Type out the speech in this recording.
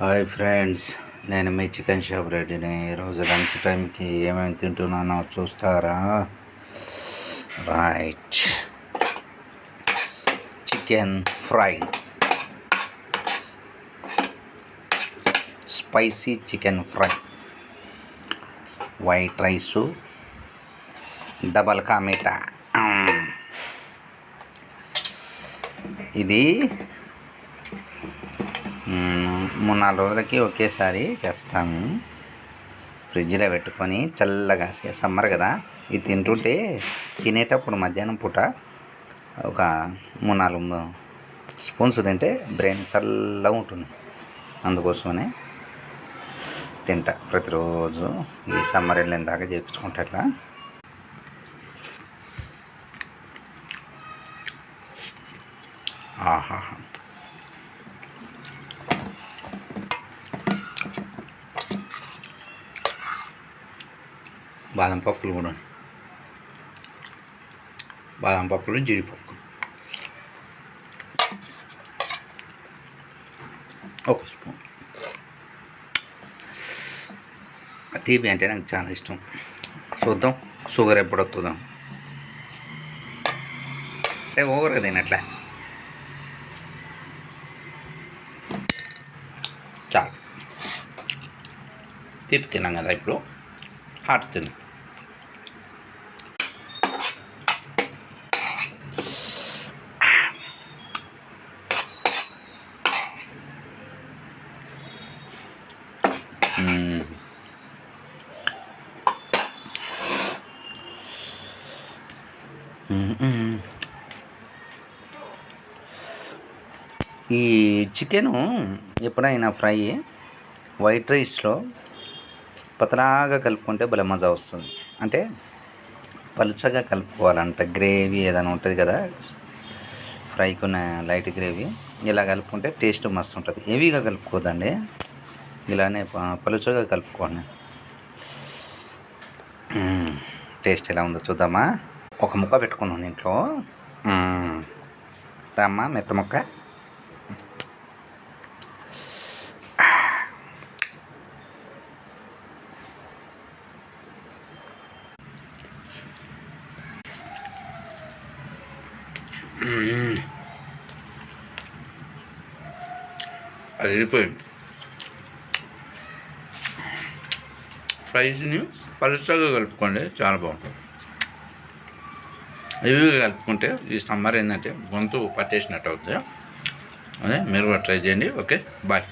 Hi friends, నేను మీ chicken shop రెడ్డిని. ఈరోజు లంచ్ టైంకి ఏమేమి తింటున్నానో చూస్తారా? Right, chicken fry, spicy chicken fry, white rice, double ka meetha. ఇది 3-4 రోజులకి ఒకేసారి చేస్తాము. ఫ్రిడ్జ్లో పెట్టుకొని చల్లగా, సమ్మర్ కదా, ఇది తింటుంటే తినేటప్పుడు మధ్యాహ్నం పూట ఒక 3-4 స్పూన్స్ తింటే బ్రెయిన్ చల్లగా ఉంటుంది. అందుకోసమనే తింటా ప్రతిరోజు. ఈ సమ్మర్ వెళ్ళిన దాకా చేయించుకుంటా. అట్లా ఆహా, బాదం పప్పులు కూడా, బాదం పప్పులు, జీడిపప్పు ఒక స్పూన్. తీపి అంటే నాకు చాలా ఇష్టం. చూద్దాం షుగర్ ఎప్పుడు వస్తుందో. అంటే ఓవర్గా తినట్లే, చాలు. తీపి తిన్నాం కదా, ఇప్పుడు హాట్ తిన్నాం. ఈ చికెను ఎప్పుడైనా ఫ్రై వైట్ రైస్లో పతలాగా కలుపుకుంటే భలే మజా వస్తుంది. అంటే పలుచగా కలుపుకోవాలంట. గ్రేవీ ఏదైనా ఉంటుంది కదా ఫ్రైకి ఉన్న లైట్ గ్రేవీ, ఇలా కలుపుకుంటే టేస్ట్ మస్తు ఉంటుంది. హెవీగా కలుపుకోదండి, ఇలానే పలుచగా కలుపుకోండి. టేస్ట్ ఎలా ఉందో చూద్దామా? ఒక ముక్క పెట్టుకున్నాం దీంట్లో. రామ్మా, మెత్త ముక్క. అది వెళ్ళిపోయింది. ఫ్రైస్ని పలుచగా కలుపుకోండి, చాలా బాగుంటుంది. ఇవి కలుపుకుంటే ఈ సమ్మర్ ఏంటంటే గొంతు పట్టేసినట్టు అవుతుంది. అదే మీరు కూడా ట్రై చేయండి. Okay, bye.